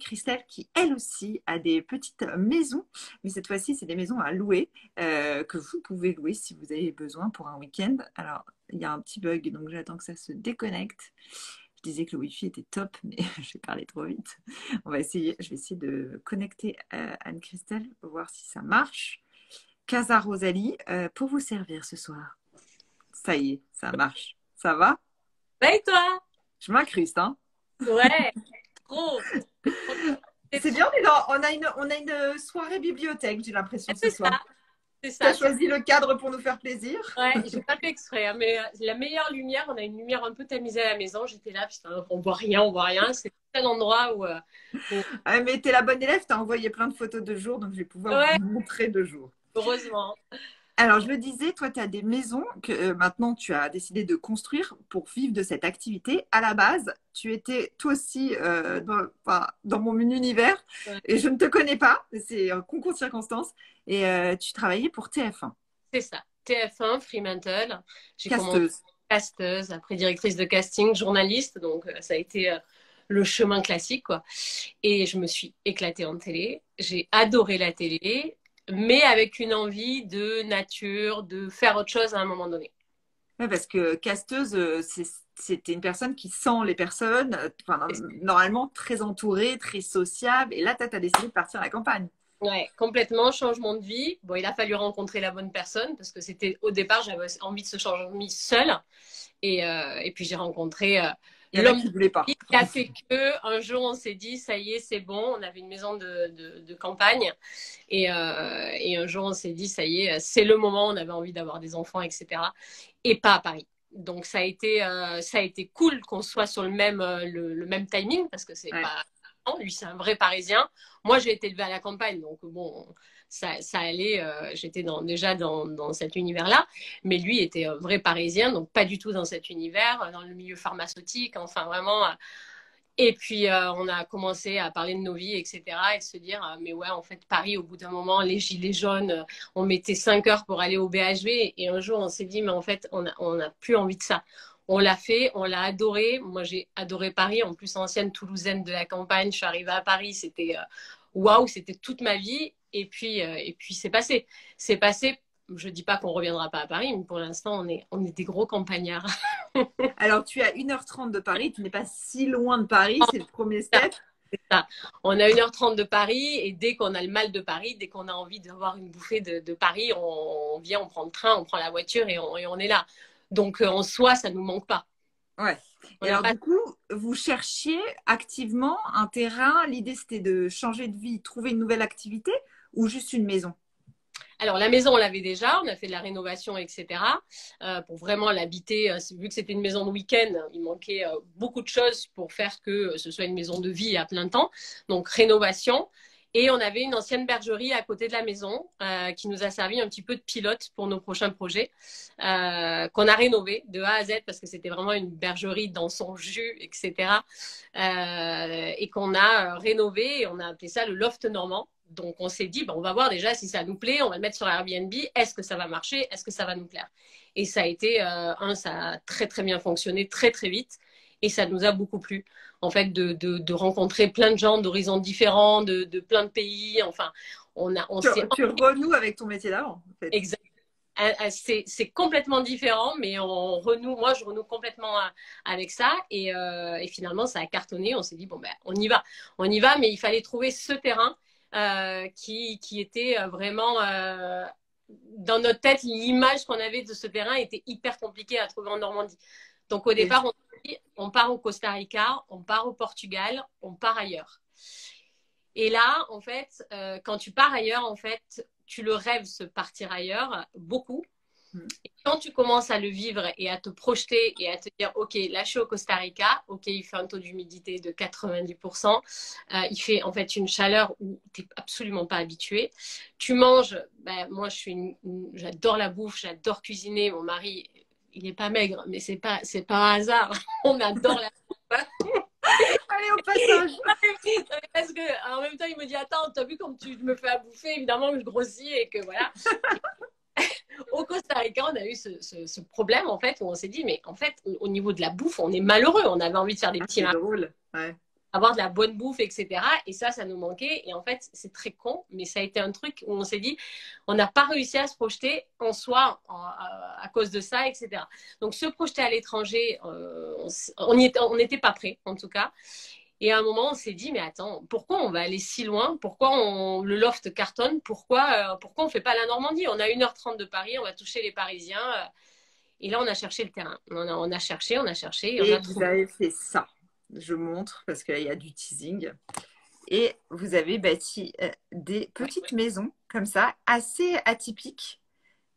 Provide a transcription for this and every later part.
Christelle qui, elle aussi, a des petites maisons. Mais cette fois-ci, c'est des maisons à louer que vous pouvez louer si vous avez besoin pour un week-end. Alors, il y a un petit bug, donc j'attends que ça se déconnecte. Je disais que le Wi-Fi était top, mais j'ai parlé trop vite. On va essayer, je vais essayer de connecter Anne-Christelle pour voir si ça marche. Casa Rosalie, pour vous servir ce soir. Ça y est, ça marche. Ça va? Ouais, et toi? Je m'incruste, hein? Ouais, trop. C'est C'est trop. bien, on a une soirée bibliothèque, j'ai l'impression, ce C'est soir. ça, c'est Tu as ça. choisi le cadre pour nous faire plaisir. Ouais, j'ai pas fait exprès, hein, mais la meilleure lumière, on a une lumière un peu tamisée à la maison. J'étais là, putain, on voit rien, on voit rien. C'est un endroit où- Ah, mais t'es la bonne élève, t'as envoyé plein de photos de jour, donc je vais pouvoir vous Ouais, montrer de jour. heureusement. Alors, je le disais, toi, tu as des maisons que maintenant tu as décidé de construire pour vivre de cette activité. À la base, tu étais toi aussi enfin, dans mon univers Ouais, et je ne te connais pas, c'est un concours de circonstances, et tu travaillais pour TF1, c'est ça. TF1, Fremantle. J'ai commencé casteuse. casteuse, après directrice de casting, journaliste. Donc, ça a été le chemin classique, quoi. Et je me suis éclatée en télé. J'ai adoré la télé, mais avec une envie de nature, de faire autre chose à un moment donné. Ouais, parce que casteuse, c'était une personne qui sent les personnes, enfin, normalement très entourée, très sociable, et là, tu as décidé de partir à la campagne. Ouais, complètement, changement de vie. Bon, il a fallu rencontrer la bonne personne parce que c'était au départ, j'avais envie de ce changement seule. Et puis j'ai rencontré Il y en a l'homme qui de ne voulaient pas. ma vie qui a fait que un jour on s'est dit, ça y est, c'est bon. On avait une maison de campagne. Et un jour on s'est dit, ça y est, c'est le moment. On avait envie d'avoir des enfants, etc. Et pas à Paris. Donc ça a été cool qu'on soit sur le même timing parce que c'est Ouais. pas. Non, lui, c'est un vrai Parisien. Moi, j'ai été élevée à la campagne, donc bon, ça allait. J'étais déjà dans cet univers-là, mais lui était un vrai Parisien, donc pas du tout dans cet univers, dans le milieu pharmaceutique, enfin vraiment. Et puis, on a commencé à parler de nos vies, etc. Et de se dire, mais ouais, en fait, Paris, au bout d'un moment, les gilets jaunes, on mettait 5 heures pour aller au BHV. Et un jour, on s'est dit, mais en fait, on a plus envie de ça. On l'a fait, on l'a adoré. Moi, j'ai adoré Paris. En plus, ancienne Toulousaine de la campagne, je suis arrivée à Paris. C'était waouh, c'était toute ma vie. Et puis c'est passé. C'est passé. Je dis pas qu'on reviendra pas à Paris, mais pour l'instant, on est des gros campagnards. Alors, tu es à 1h30 de Paris, tu n'es pas si loin de Paris, c'est le premier step. C'est ça. On a 1h30 de Paris et dès qu'on a le mal de Paris, dès qu'on a envie d'avoir une bouffée de Paris, on vient, on prend le train, on prend la voiture et on est là. Donc en soi, ça ne nous manque pas. Ouais. On Et n'a alors, pas... du coup, vous cherchiez activement un terrain. L'idée, c'était de changer de vie, trouver une nouvelle activité ou juste une maison? Alors la maison, on l'avait déjà, on a fait de la rénovation, etc. Pour vraiment l'habiter. Vu que c'était une maison de week-end, il manquait beaucoup de choses pour faire que ce soit une maison de vie à plein temps. Donc rénovation. Et on avait une ancienne bergerie à côté de la maison qui nous a servi un petit peu de pilote pour nos prochains projets, qu'on a rénové de A à Z parce que c'était vraiment une bergerie dans son jus, etc. Et qu'on a rénové et on a appelé ça le loft normand. Donc on s'est dit, on va voir déjà si ça nous plaît, on va le mettre sur Airbnb, est-ce que ça va marcher, est-ce que ça va nous plaire? Et ça a été, ça a très très bien fonctionné, très très vite, et ça nous a beaucoup plu en fait de rencontrer plein de gens d'horizons différents, de plein de pays. Enfin, on Tu, s'est tu renoues avec ton métier d'avant, en fait. exact. C'est complètement différent, mais on renoue. Moi, je renoue complètement avec ça, et finalement, ça a cartonné. On s'est dit on y va, mais il fallait trouver ce terrain qui était vraiment dans notre tête. L'image qu'on avait de ce terrain était hyper compliquée à trouver en Normandie. Donc au Et départ, on s'est dit, on part au Costa Rica, on part au Portugal, on part ailleurs. Et là, en fait, quand tu pars ailleurs, en fait, tu le rêves, ce partir ailleurs, beaucoup. Et quand tu commences à le vivre et à te projeter et à te dire, OK, là, je suis au Costa Rica, OK, il fait un taux d'humidité de 90%, il fait en fait une chaleur où tu n'es absolument pas habitué. Tu manges, ben, moi, j'adore la bouffe, j'adore cuisiner. Mon mari, il n'est pas maigre, mais c'est pas un hasard. On adore la bouffe. allez, au passage. Parce que en même temps, il me dit, attends, t'as vu comme tu me fais à bouffer, évidemment que je grossis et que voilà. Au Costa Rica, on a eu ce problème en fait où on s'est dit, mais en fait, au niveau de la bouffe, on est malheureux. On avait envie de faire des Ah, petits c'est marchés. drôle. Ouais. avoir de la bonne bouffe, etc. Et ça nous manquait. Et en fait, c'est très con, mais ça a été un truc où on s'est dit, on n'a pas réussi à se projeter en soi à cause de ça, etc. Donc, se projeter à l'étranger, on n'était pas prêt, en tout cas. Et à un moment, on s'est dit, mais attends, pourquoi on va aller si loin? Pourquoi le loft cartonne? Pourquoi on ne fait pas la Normandie? On a 1h30 de Paris, on va toucher les Parisiens. Et là, on a cherché le terrain. On a cherché, et on Et a vous trouvé. avez fait ça. Je montre parce qu'il y a du teasing. Et vous avez bâti des petites maisons comme ça, assez atypiques.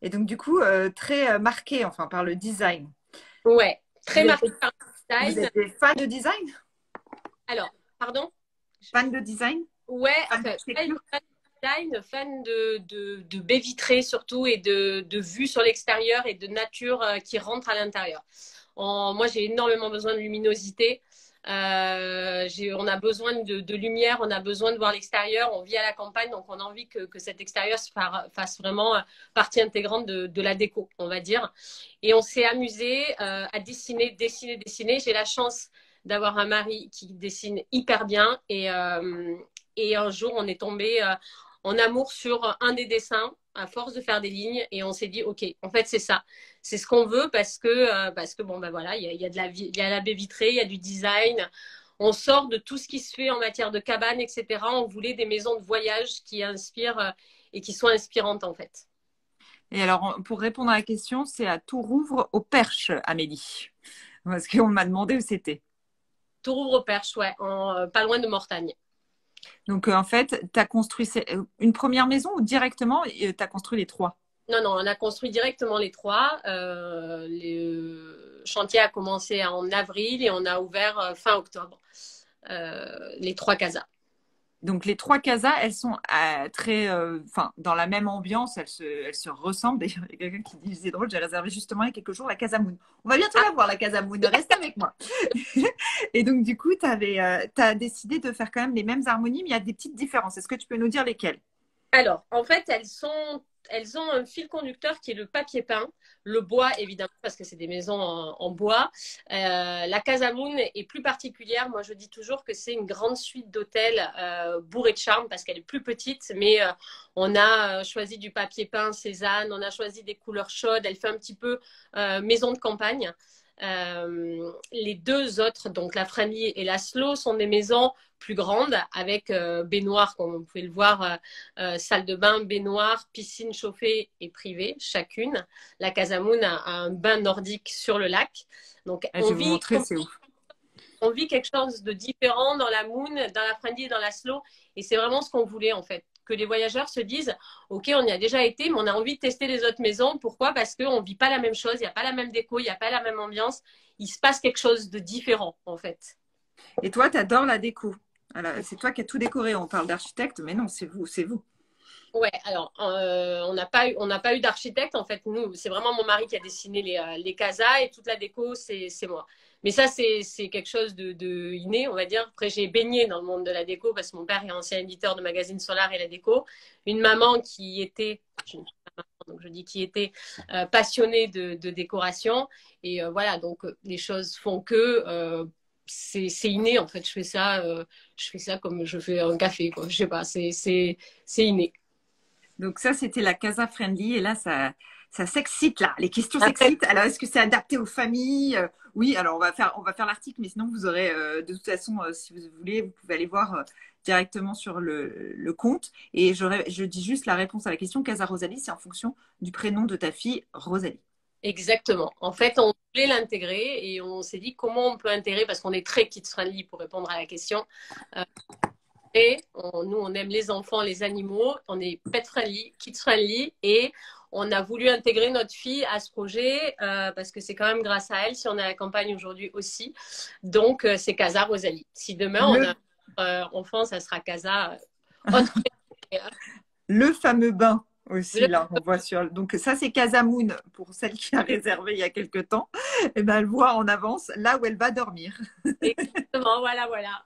Et donc, du coup, très marquées, enfin, par le design. Ouais, très Vous êtes, marqué par le vous design. êtes des fans de design? Alors, pardon? Fans de design? Ouais, Fans enfin, d'architecture? fan de design, fan de baies vitrées surtout et de vues sur l'extérieur et de nature qui rentre à l'intérieur. Moi, j'ai énormément besoin de luminosité. On a besoin de lumière, on a besoin de voir l'extérieur. On vit à la campagne, donc on a envie que cet extérieur fasse vraiment partie intégrante de la déco, on va dire. Et on s'est amusé à dessiner. J'ai la chance d'avoir un mari qui dessine hyper bien et un jour, on est tombé en amour sur un des dessins à force de faire des lignes et on s'est dit, OK, en fait, c'est ça. C'est ce qu'on veut parce que bon, ben voilà, il y a il y a la baie vitrée, il y a du design. On sort de tout ce qui se fait en matière de cabane, etc. On voulait des maisons de voyage qui inspirent et qui sont inspirantes, en fait. Et alors, pour répondre à la question, c'est à Tourouvre au Perche, Amélie. Parce qu'on m'a demandé où c'était. Tourouvre-au-Perche, ouais, pas loin de Mortagne. Donc, en fait, tu as construit une première maison ou directement, tu as construit les trois? Non, non, on a construit directement les trois. Le chantier a commencé en avril et on a ouvert fin octobre les trois casas. Donc, les trois casas, elles sont très, enfin, dans la même ambiance, elles se ressemblent. D'ailleurs, il y a quelqu'un qui dit, c'est drôle, j'ai réservé justement il y a quelques jours la Casa Moon. On va bientôt la voir, la Casa Moon. Reste avec moi. Et donc, du coup, tu as décidé de faire quand même les mêmes harmonies, mais il y a des petites différences. Est-ce que tu peux nous dire lesquelles? Alors, en fait, elles ont un fil conducteur qui est le papier peint, le bois évidemment parce que c'est des maisons en bois. La Casa Moon est plus particulière. Moi, je dis toujours que c'est une grande suite d'hôtels bourrée de charme parce qu'elle est plus petite, mais on a choisi du papier peint Cézanne, on a choisi des couleurs chaudes. Elle fait un petit peu maison de campagne. Les deux autres, donc la Friendly et la Slow, sont des maisons plus grandes avec baignoire, comme vous pouvez le voir, salle de bain, baignoire, piscine chauffée et privée, chacune. La Casa Moon a un bain nordique sur le lac. Donc Je vais vous montrer, c'est ouf. on vit quelque chose de différent dans la Moon, dans la Friendly et dans la Slow. Et c'est vraiment ce qu'on voulait en fait. Que les voyageurs se disent, OK, on y a déjà été, mais on a envie de tester les autres maisons. Pourquoi? Parce qu'on ne vit pas la même chose, il n'y a pas la même déco, il n'y a pas la même ambiance. Il se passe quelque chose de différent, en fait. Et toi, tu adores la déco. C'est toi qui as tout décoré. On parle d'architecte, mais non, c'est vous, c'est vous. Ouais, alors on n'a pas eu d'architecte en fait. Nous, c'est vraiment mon mari qui a dessiné les casas et toute la déco, c'est moi. Mais ça, c'est quelque chose de inné, on va dire. Après, j'ai baigné dans le monde de la déco parce que mon père est ancien éditeur de magazines Solar et la déco. Une maman qui était, je ne suis pas maman, donc je dis qui était passionnée de décoration. Et voilà, donc les choses font que c'est inné en fait. Je fais ça comme je fais un café, quoi. Je sais pas, c'est inné. Donc ça, c'était la Casa Friendly. Et là, ça s'excite là. Les questions s'excitent. Alors, est-ce que c'est adapté aux familles? Oui. Alors, on va faire l'article, mais sinon, vous aurez de toute façon, si vous voulez, vous pouvez aller voir directement sur le compte. Et je dis juste la réponse à la question. Casa Rosalie, c'est en fonction du prénom de ta fille, Rosalie. Exactement. En fait, on voulait l'intégrer et on s'est dit comment on peut intégrer parce qu'on est très kids friendly pour répondre à la question. Nous, on aime les enfants, les animaux, on est pet friendly, kids friendly et on a voulu intégrer notre fille à ce projet parce que c'est quand même grâce à elle si on est à la campagne aujourd'hui aussi. Donc, c'est Casa Rosalie. Si demain on a enfant, ça sera Casa. Le fameux bain aussi, là, on voit sur. Donc, ça, c'est Casa Moon pour celle qui a réservé il y a quelque temps. Et ben, elle voit en avance là où elle va dormir. Exactement, voilà, voilà.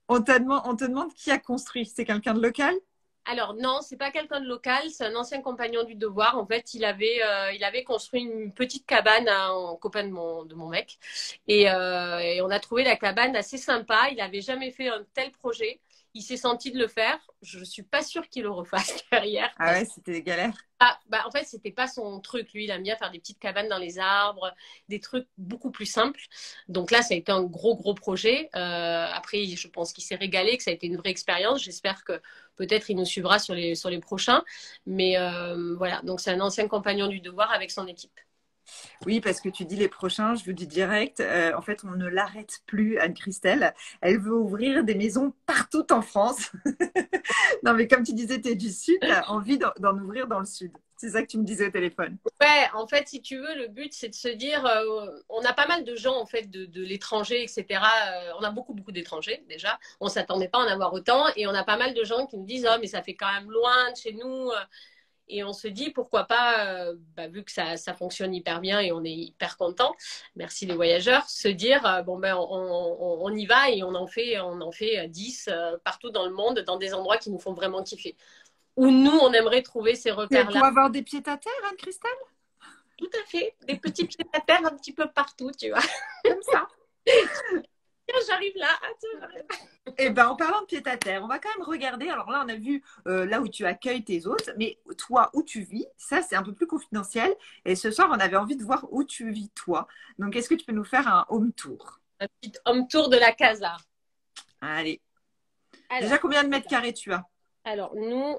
On te demande qui a construit. C'est quelqu'un de local? Alors non, c'est pas quelqu'un de local, c'est un ancien compagnon du devoir. En fait, il avait construit une petite cabane en copain de mon mec. Et on a trouvé la cabane assez sympa. Il avait jamais fait un tel projet. Il s'est senti de le faire. Je suis pas sûre qu'il le refasse derrière. Ah ouais, c'était des galères. En fait, c'était pas son truc. Lui, il aime bien faire des petites cabanes dans les arbres, des trucs beaucoup plus simples. Donc là, ça a été un gros projet. Après, je pense qu'il s'est régalé, que ça a été une vraie expérience. J'espère que peut-être il nous suivra sur les prochains. Mais voilà, donc c'est un ancien compagnon du devoir avec son équipe. Oui, parce que tu dis les prochains, je vous dis direct, en fait, on ne l'arrête plus, Anne-Christelle. Elle veut ouvrir des maisons partout en France. Non, mais comme tu disais, tu es du Sud, tu as envie d'en ouvrir dans le Sud. C'est ça que tu me disais au téléphone. Ouais, en fait, si tu veux, le but, c'est de se dire, on a pas mal de gens, en fait, de l'étranger, etc. On a beaucoup d'étrangers, déjà. On s'attendait pas à en avoir autant. Et on a pas mal de gens qui nous disent, oh, mais ça fait quand même loin de chez nous. Et on se dit, pourquoi pas, vu que ça fonctionne hyper bien et on est hyper content, merci les voyageurs, se dire, bon, ben, on y va et on en fait 10 partout dans le monde, dans des endroits qui nous font vraiment kiffer. Où nous, on aimerait trouver ces C'est repères-là. pour avoir des pieds-à-terre, Anne-Christelle? Tout à fait. Des petits pieds à terre un petit peu partout, tu vois. Comme ça. J'arrive là. Attends, Eh ben, en parlant de pied-à-terre, on va quand même regarder. Alors là, on a vu là où tu accueilles tes hôtes, mais toi, où tu vis, ça, c'est un peu plus confidentiel. Et ce soir, on avait envie de voir où tu vis, toi. Donc, est-ce que tu peux nous faire un home tour? un petit home tour de la casa. Allez. Alors, Déjà, combien de mètres carrés tu as? alors, nous,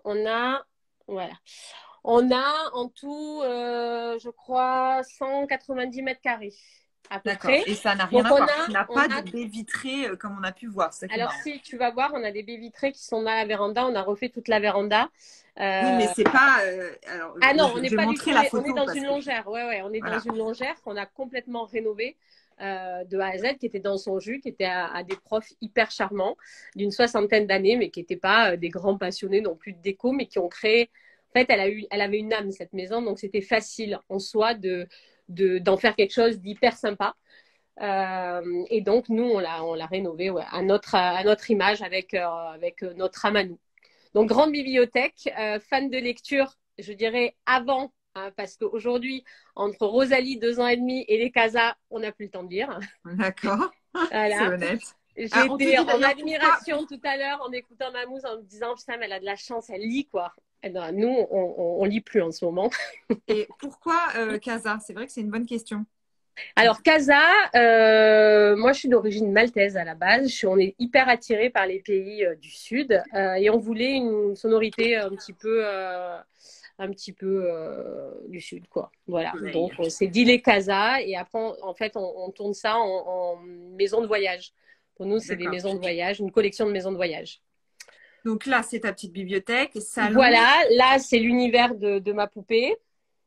voilà. On a en tout, je crois, 190 mètres carrés, à peu D'accord. près. Et ça n'a rien Donc, à voir. Tu n'as pas de baies vitrées comme on a pu voir. Ça qui est alors, marrant. si tu vas voir, on a des baies vitrées qui sont dans la véranda. On a refait toute la véranda. Oui, mais c'est pas. Alors, Ah non, on je n'est vais pas du montrer tout. la On est photo dans parce une que. longère. Ouais, on est Voilà. dans une longère qu'on a complètement rénovée de A à Z, qui était dans son jus, qui était à des profs hyper charmants, d'une soixantaine d'années, mais qui n'étaient pas des grands passionnés non plus de déco, mais qui ont créé. En fait, elle avait une âme, cette maison, donc c'était facile en soi d'en faire quelque chose d'hyper sympa. Et donc, nous, on l'a rénové à notre image avec notre âme à nous. Donc, grande bibliothèque, fan de lecture, je dirais avant, hein, parce qu'aujourd'hui, entre Rosalie, 2 ans et demi, et les Casas, on n'a plus le temps de lire. D'accord. C'est Voilà. honnête. J'ai On te été dit en d'ailleurs admiration tout à l'heure en écoutant Mamouze en me disant, putain, mais elle a de la chance, elle lit quoi. Et non, nous, on lit plus en ce moment. Et pourquoi Casa? C'est vrai que c'est une bonne question. Alors, Casa, moi, je suis d'origine maltaise à la base. On est hyper attiré par les pays du Sud et on voulait une sonorité un petit peu du Sud, quoi. Voilà. Soleil. Donc, on s'est dit les Casa et après, en fait, on tourne ça en maison de voyage. Pour nous, c'est des D'accord. maisons de voyage, une collection de maisons de voyage. Donc là, c'est ta petite bibliothèque, salon. Voilà. Là, c'est l'univers de ma poupée,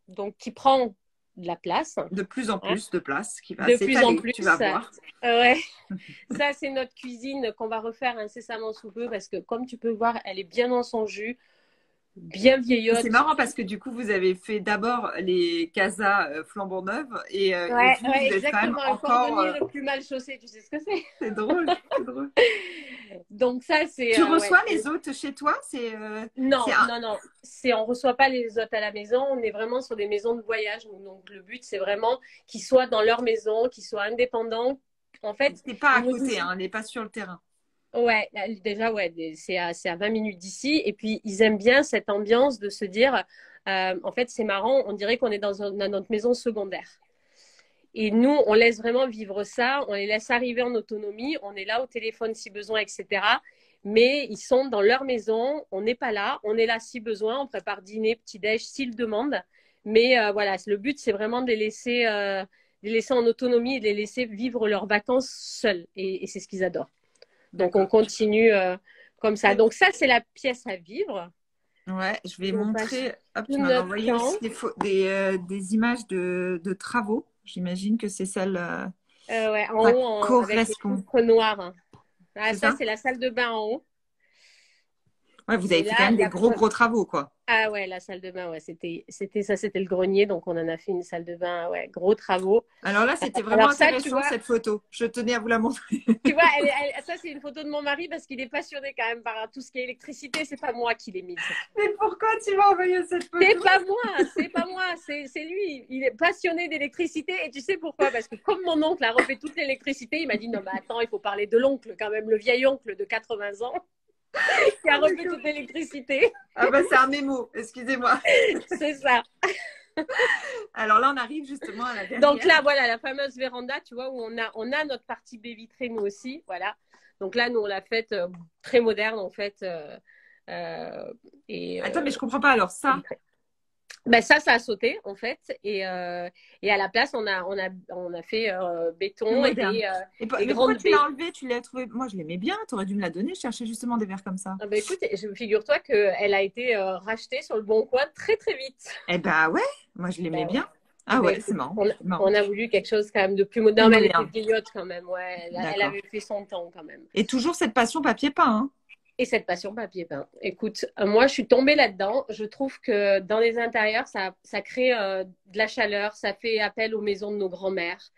donc qui prend de la place. De plus en Hein, plus de place qui va de plus en s'étaler, plus. tu vas voir. Ouais. Ça, c'est notre cuisine qu'on va refaire incessamment sous peu parce que, comme tu peux voir, elle est bien dans son jus, bien vieillotte. C'est marrant parce que du coup, vous avez fait d'abord les casas flambant neuves et au Ouais, final, vous êtes quand même exactement. Le encore. cordonnier le plus mal chaussé, tu sais ce que c'est. C'est drôle, c'est drôle. Donc, ça, c'est. Tu reçois ouais. les hôtes chez toi? Non, C'est non. On ne reçoit pas les hôtes à la maison. On est vraiment sur des maisons de voyage. Donc, le but, c'est vraiment qu'ils soient dans leur maison, qu'ils soient indépendants. En fait, c'est pas à ils nous côté, disent. hein, on n'est pas sur le terrain. Ouais, déjà, ouais, c'est à 20 minutes d'ici. Et puis, ils aiment bien cette ambiance de se dire, en fait, c'est marrant, on dirait qu'on est dans notre maison secondaire. Et nous, on laisse vraiment vivre ça, on les laisse arriver en autonomie, on est là au téléphone si besoin, etc. Mais ils sont dans leur maison, on n'est pas là, on est là si besoin, on prépare dîner, petit-déj s'ils demandent. Mais voilà, le but, c'est vraiment de les laisser en autonomie et de les laisser vivre leurs vacances seuls. Et c'est ce qu'ils adorent. Donc, on continue comme ça. Donc, ça, c'est la pièce à vivre. Ouais, je vais On montrer. Hop, tout tu m'avais notre envoyé temps. aussi des images de travaux. J'imagine que c'est celle. Ouais, en Ça haut, avec les correspond. poutres noires. Ah, C'est ça, ça? c'est la salle de bain en haut. Ouais, vous avez Et fait quand là, même des gros travaux, quoi. Ah ouais, la salle de bain, ouais, c'était ça, c'était le grenier, donc on en a fait une salle de bain, ouais, gros travaux. Alors là, c'était vraiment Alors ça, tu intéressant vois, cette photo. Je tenais à vous la montrer. ça c'est une photo de mon mari parce qu'il est passionné quand même par tout ce qui est électricité. C'est pas moi qui l'ai mise cette photo. Mais pourquoi tu m'as envoyé cette photo? C'est pas moi, c'est lui. Il est passionné d'électricité et tu sais pourquoi? Parce que comme mon oncle a refait toute l'électricité, il m'a dit non mais attends, il faut parler de l'oncle quand même, le vieil oncle de 80 ans qui a refait toute l'électricité. Ah bah c'est un mémo, excusez-moi. C'est ça. Alors là, on arrive justement à la dernière. Donc là, voilà, la fameuse véranda, tu vois, où on a notre partie baie vitrée, nous aussi, voilà. Donc là, nous, on l'a faite très moderne, en fait. Attends, mais je comprends pas. Alors ça, ben ça a sauté, en fait. Et à la place, on a fait béton plus et moderne. des Mais pourquoi grandes tu baies. l'as enlevé? Tu l'as trouvé. Moi, je l'aimais bien. Tu aurais dû me la donner. Je cherchais justement des verres comme ça. Ah ben écoute, figure-toi qu'elle a été rachetée sur le Bon Coin très, très vite. Eh ben ouais, moi je l'aimais Ben ouais. bien. Ah Ben ouais, c'est écoute, marrant. on a voulu quelque chose quand même de plus moderne. Plus Mais elle était moderne. vieillotte quand même, ouais. Elle D'accord. avait fait son temps quand même. Et toujours cette passion papier peint, hein. Et cette passion papier peint. Écoute, moi, je suis tombée là-dedans. Je trouve que dans les intérieurs, ça crée de la chaleur, ça fait appel aux maisons de nos grands-mères.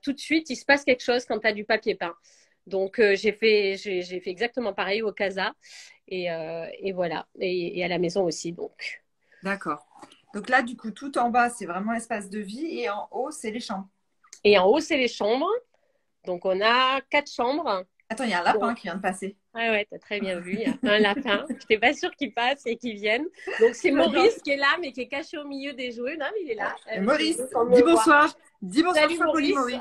Tout de suite, il se passe quelque chose quand tu as du papier peint. Donc, j'ai fait exactement pareil au Casa. Et voilà. Et à la maison aussi. Donc. D'accord. Donc là, du coup, tout en bas, c'est vraiment espace de vie et en haut, c'est les chambres. Et en haut, c'est les chambres. Donc, on a 4 chambres. Attends, il y a un Bon. lapin qui vient de passer. Ouais, ouais, t'as très bien vu. Il y a un lapin. Je n'étais pas sûre qu'il passe et qu'il vienne. Donc, c'est Maurice qui est là, mais qui est caché au milieu des jouets. Non, mais il est là. Maurice, dis bonsoir. Dis bonsoir, Salut, Maurice. Maurice.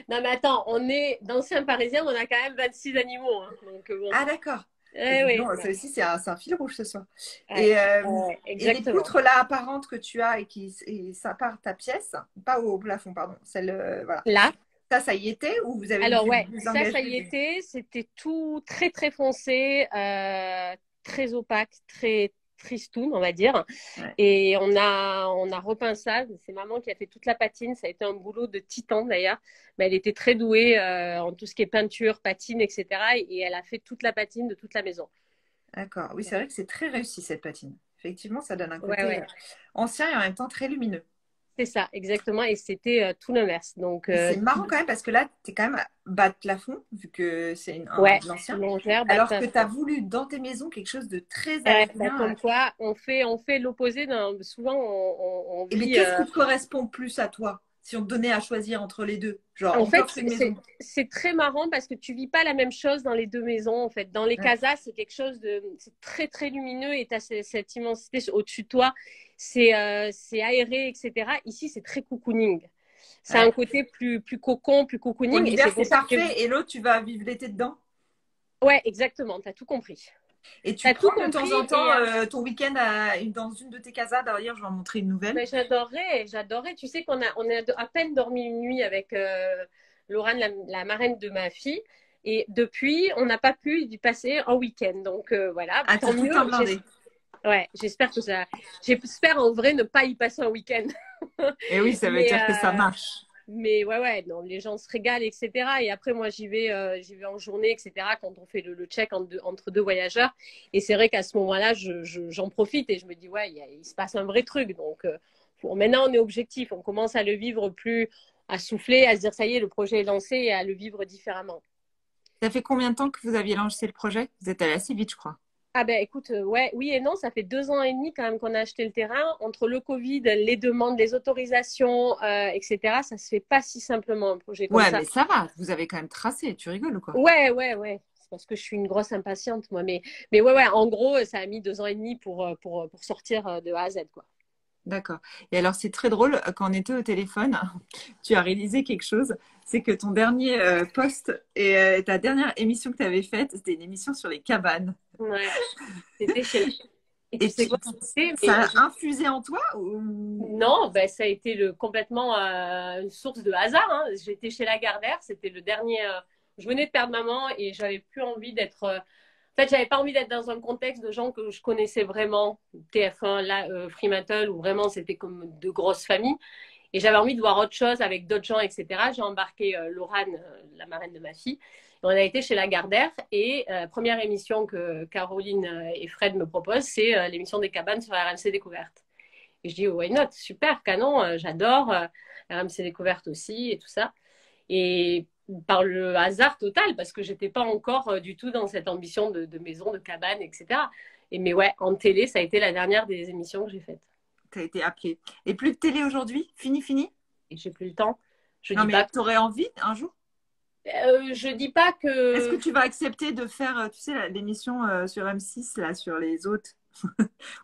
Non, mais attends, on est d'anciens Parisiens, on a quand même 26 animaux. Hein. Donc, bon. Ah, d'accord. Ouais, Non, ça aussi, c'est un fil rouge ce soir. Ouais, Et les poutres là apparentes que tu as et ça part ta pièce, pas au plafond, pardon, celle, voilà. Là. Ça y était ou vous avez Alors, dû ouais, vous ça engager y était. C'était tout très, très foncé, très opaque, très tristoun, on va dire. Ouais. Et on a repeint ça. C'est maman qui a fait toute la patine. Ça a été un boulot de titan d'ailleurs. Mais elle était très douée en tout ce qui est peinture, patine, etc. Et elle a fait toute la patine de toute la maison. D'accord. Oui, c'est vrai que c'est très réussi cette patine. Effectivement, ça donne un côté Ouais. ancien et en même temps très lumineux. C'est ça, exactement. Et c'était tout l'inverse. Donc, C'est marrant quand même parce que là, tu es quand même bas de plafond, vu que c'est un ancien. longère, Alors que tu as voulu dans tes maisons quelque chose de très aérien. comme quoi, on fait l'opposé. Souvent, on Mais vit. qu'est-ce qui te correspond plus à toi si on te donnait à choisir entre les deux? Genre, En fait, encore une maison. c'est très marrant parce que tu vis pas la même chose dans les deux maisons. En fait, dans les casas, c'est quelque chose c'est très très lumineux et tu as cette immensité au-dessus de toi. C'est aéré, etc. Ici, c'est très cocooning. C'est un côté plus cocon, plus Pour cocooning. l'hiver, c'est parfait. Et l'autre, tu vas vivre l'été dedans. Ouais, exactement. Tu as tout compris. Et tu prends de temps en temps ton week-end dans une de tes casas. D'ailleurs, je vais en montrer une nouvelle. Mais j'adorais. Tu sais qu'on on a à peine dormi une nuit avec Laurane, la marraine de ma fille. Et depuis, on n'a pas pu y passer un week-end. Donc voilà, tant mieux. Ouais, j'espère que ça. J'espère en vrai ne pas y passer un week-end. Et oui, ça veut dire que ça marche. Mais ouais, non, les gens se régalent, etc. Et après, moi, j'y vais en journée, etc. Quand on fait le check entre deux voyageurs. Et c'est vrai qu'à ce moment-là, j'en profite et je me dis, ouais, il se passe un vrai truc. Donc, maintenant, on est objectif. On commence à le vivre plus, à souffler, à se dire, ça y est, le projet est lancé et à le vivre différemment. Ça fait combien de temps que vous aviez lancé le projet? Vous êtes allé assez vite, je crois. Ah ben écoute, oui et non, ça fait 2 ans et demi quand même qu'on a acheté le terrain. Entre le Covid, les demandes, les autorisations, etc., ça se fait pas si simplement un projet comme ça. Ouais, mais ça va, vous avez quand même tracé, tu rigoles ou quoi? Ouais. C'est parce que je suis une grosse impatiente, moi. Mais ouais, en gros, ça a mis 2 ans et demi pour sortir de A à Z, quoi. D'accord. Et alors, c'est très drôle, quand on était au téléphone, tu as réalisé quelque chose, c'est que ton dernier post et ta dernière émission que tu avais faite, c'était une émission sur les cabanes. Ouais, c'était chez... Et tu sais quoi, ça a infusé en toi ou... Non, ben, ça a été complètement une source de hasard. Hein. J'étais chez Lagardère, c'était le dernier... je venais de perdre maman et j'avais plus envie d'être... En fait, j'avais pas envie d'être dans un contexte de gens que je connaissais vraiment, TF1, Fremantle, où vraiment c'était comme de grosses familles. Et j'avais envie de voir autre chose avec d'autres gens, etc. J'ai embarqué Laurane, la marraine de ma fille. On a été chez Lagardère et première émission que Caroline et Fred me proposent, c'est l'émission des cabanes sur RMC Découverte. Et je dis, oh, why not? Super, canon, j'adore. RMC Découverte aussi et tout ça. Et par le hasard total, parce que j'étais pas encore du tout dans cette ambition de maison, de cabane, etc. Et mais ouais, en télé, ça a été la dernière des émissions que j'ai faites. Tu as été appelée. Et plus de télé aujourd'hui? Fini, fini? Et j'ai plus le temps. Je Non, dis mais pas. tu aurais envie un jour? Je dis pas Est-ce que que tu vas accepter de faire, tu sais, l'émission sur M6, là, sur les hôtes,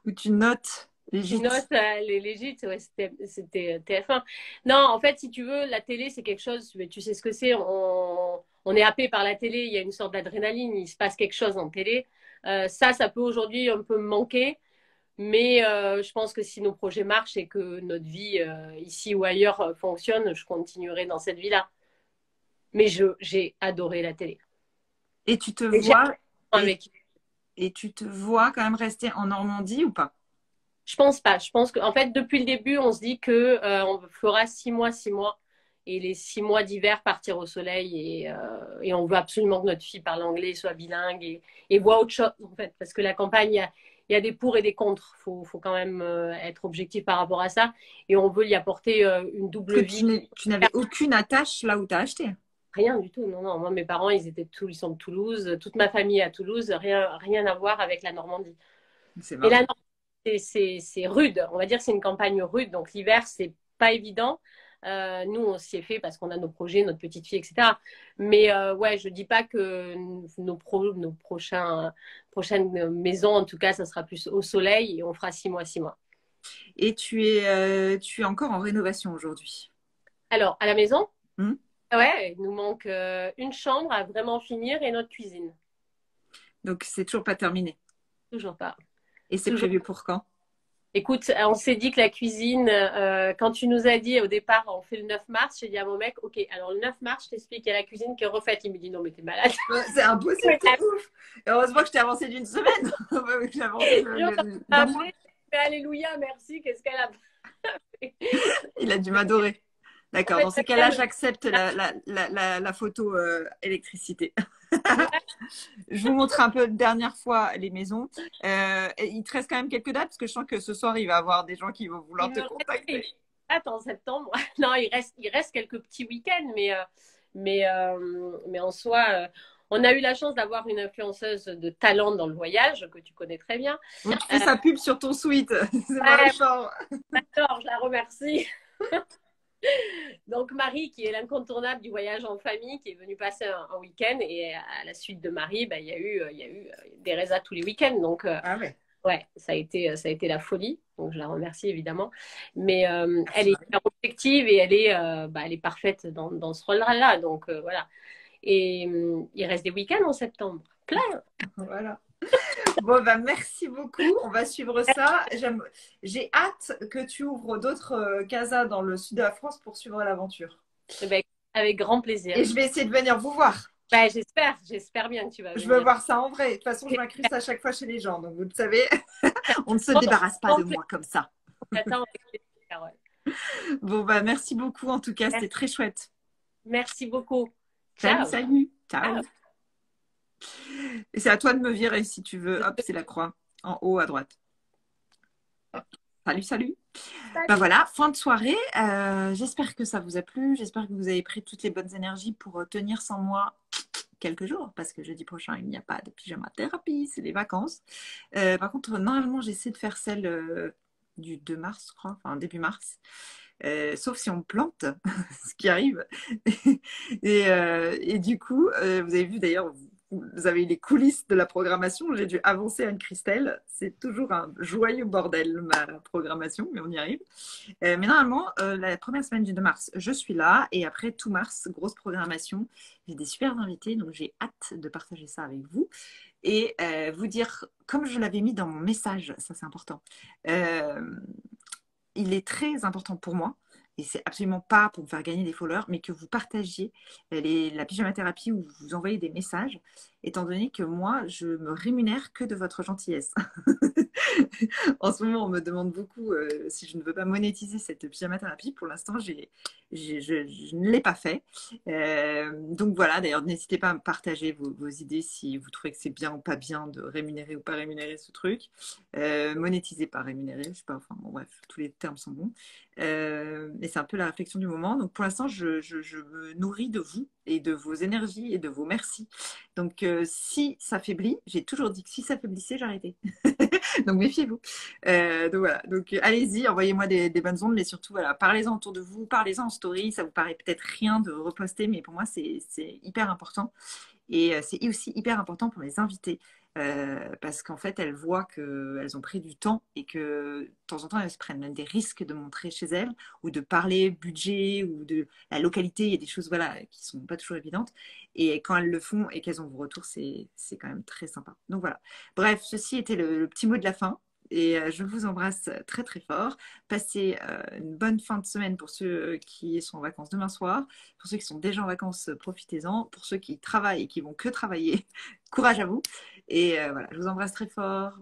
où tu notes les tu notes gîtes? les gîtes, ouais, c'était TF1. Non, en fait, si tu veux, la télé, c'est quelque chose, mais tu sais ce que c'est. On est happé par la télé, il y a une sorte d'adrénaline, il se passe quelque chose en télé. Ça peut aujourd'hui un peu me manquer. Mais je pense que si nos projets marchent et que notre vie ici ou ailleurs fonctionne, je continuerai dans cette vie-là. Mais j'ai adoré la télé. Et tu te Et j'ai vois, et, avec. et tu te vois quand même rester en Normandie ou pas? Je pense pas. Je pense qu'en fait, depuis le début, on se dit que on fera 6 mois, 6 mois. Et les 6 mois d'hiver, partir au soleil. Et on veut absolument que notre fille parle anglais, soit bilingue et voit autre chose, en fait. Parce que la campagne, il y a des pour et des contre. Faut quand même être objectif par rapport à ça. Et on veut y apporter une double Parce que vie. tu n'avais aucune attache là où tu as acheté. Rien du tout. Non, non. Moi, mes parents, ils sont de Toulouse. Toute ma famille est à Toulouse. Rien à voir avec la Normandie. C'est Et la marrant. Normandie, c'est rude. On va dire que c'est une campagne rude. Donc l'hiver, c'est pas évident. Nous, on s'y est fait parce qu'on a nos projets, notre petite fille, etc. Mais ouais, je dis pas que nos prochaines maisons, en tout cas, ça sera plus au soleil et on fera 6 mois, 6 mois. Et tu es encore en rénovation aujourd'hui. Alors, à la maison, Hmm. ouais, il nous manque une chambre à vraiment finir et notre cuisine. Donc, c'est toujours pas terminé. Toujours pas. Et c'est Toujours. prévu pour quand? Écoute, on s'est dit que la cuisine, quand tu nous as dit au départ, on fait le 9 mars, j'ai dit à mon mec, ok, alors le 9 mars, je t'explique, il y a la cuisine qui est refaite. Il me dit, non, mais t'es malade. Ouais, c'est impossible, t'es ouf. Et heureusement que je t'ai avancé d'une semaine. Que j'ai avancé d'un mois. Mais alléluia, merci, qu'est-ce qu'elle a fait? Il a dû m'adorer. En D'accord. fait, Dans ces cas-là, j'accepte la photo électricité. ouais, Je vous montre un peu une dernière fois les maisons. Et il te reste quand même quelques dates parce que je sens que ce soir, il va y avoir des gens qui vont vouloir il te me reste, contacter. en septembre. Non, il reste quelques petits week-ends, mais en soi, on a eu la chance d'avoir une influenceuse de talent dans le voyage, que tu connais très bien. Donc, tu fais sa pub sur ton suite. C'est pas Ouais, méchant. j'adore, je la remercie. Donc Marie, qui est l'incontournable du voyage en famille, qui est venue passer un week-end, et à la suite de Marie, ben, il y a eu des résas tous les week-ends. Donc Ah ouais. ouais, ça a été la folie. Donc je la remercie évidemment. Mais elle Merci est Marie. hyper objective et elle est parfaite dans ce rôle-là. Donc voilà. Et il reste des week-ends en septembre. Plein. Voilà. Bon, bah, merci beaucoup. On va suivre ça. J'ai hâte que tu ouvres d'autres casas dans le sud de la France pour suivre l'aventure. Eh ben, avec grand Et plaisir. je vais essayer de venir vous voir. Ben, j'espère bien que tu vas Je veux venir. voir ça en vrai. De toute façon, je m'incruste à chaque fois chez les gens. Donc, vous le savez, on ne se Bon, débarrasse pas de moi comme ça. j'attends avec plaisir, Carole. Bon, bah, merci beaucoup. En tout cas, c'était très chouette. Merci beaucoup. Salut, Ciao. salut. Ciao. Ciao. Et c'est à toi de me virer si tu veux. Hop, c'est la croix en haut à droite. Salut, salut. Ben voilà, fin de soirée. J'espère que ça vous a plu. J'espère que vous avez pris toutes les bonnes énergies pour tenir sans moi quelques jours, parce que jeudi prochain, il n'y a pas de pyjama thérapie, c'est les vacances. Par contre, normalement, j'essaie de faire celle du 2 mars, je crois, enfin début mars. Sauf si on plante, ce qui arrive. Et du coup, vous avez vu d'ailleurs, vous avez eu les coulisses de la programmation. J'ai dû avancer Anne-Christelle. C'est toujours un joyeux bordel, ma programmation, mais on y arrive. Mais normalement, la première semaine du 2 mars, je suis là. Et après, tout mars, grosse programmation. J'ai des super invités, donc j'ai hâte de partager ça avec vous. Et vous dire, comme je l'avais mis dans mon message, ça c'est important, il est très important pour moi, et c'est absolument pas pour me faire gagner des followers, mais que vous partagiez la pyjama thérapie ou vous envoyez des messages, étant donné que moi, je me rémunère que de votre gentillesse. En ce moment, on me demande beaucoup si je ne veux pas monétiser cette pyjama thérapie. Pour l'instant, je ne l'ai pas fait. Donc voilà, d'ailleurs, n'hésitez pas à me partager vos idées si vous trouvez que c'est bien ou pas bien de rémunérer ou pas rémunérer ce truc. Monétiser, pas rémunérer, je sais pas, enfin bon, bref, tous les termes sont bons. Et c'est un peu la réflexion du moment. Donc pour l'instant, je me nourris de vous et de vos énergies et de vos merci. Donc si ça faiblit, j'ai toujours dit que si ça faiblissait, j'arrêtais. Donc méfiez-vous. Donc voilà, donc allez-y, envoyez-moi des bonnes ondes, mais surtout voilà, parlez-en autour de vous, parlez-en en story. Ça vous paraît peut-être rien de reposter, mais pour moi c'est hyper important. Et c'est aussi hyper important pour les invités. Parce qu'en fait, elles voient qu'elles ont pris du temps et que de temps en temps, elles se prennent même des risques de montrer chez elles ou de parler budget ou de la localité. Il y a des choses voilà, qui sont pas toujours évidentes. Et quand elles le font et qu'elles ont vos retours, c'est quand même très sympa. Donc voilà. Bref, ceci était le petit mot de la fin. Et je vous embrasse très très fort. Passez une bonne fin de semaine pour ceux qui sont en vacances demain soir. Pour ceux qui sont déjà en vacances, profitez-en. Pour ceux qui travaillent et qui vont que travailler, courage à vous. Et voilà, je vous embrasse très fort.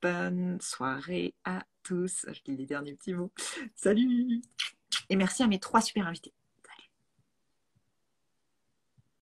Bonne soirée à tous. Je dis les derniers petits mots. Salut! Et merci à mes 3 super invités.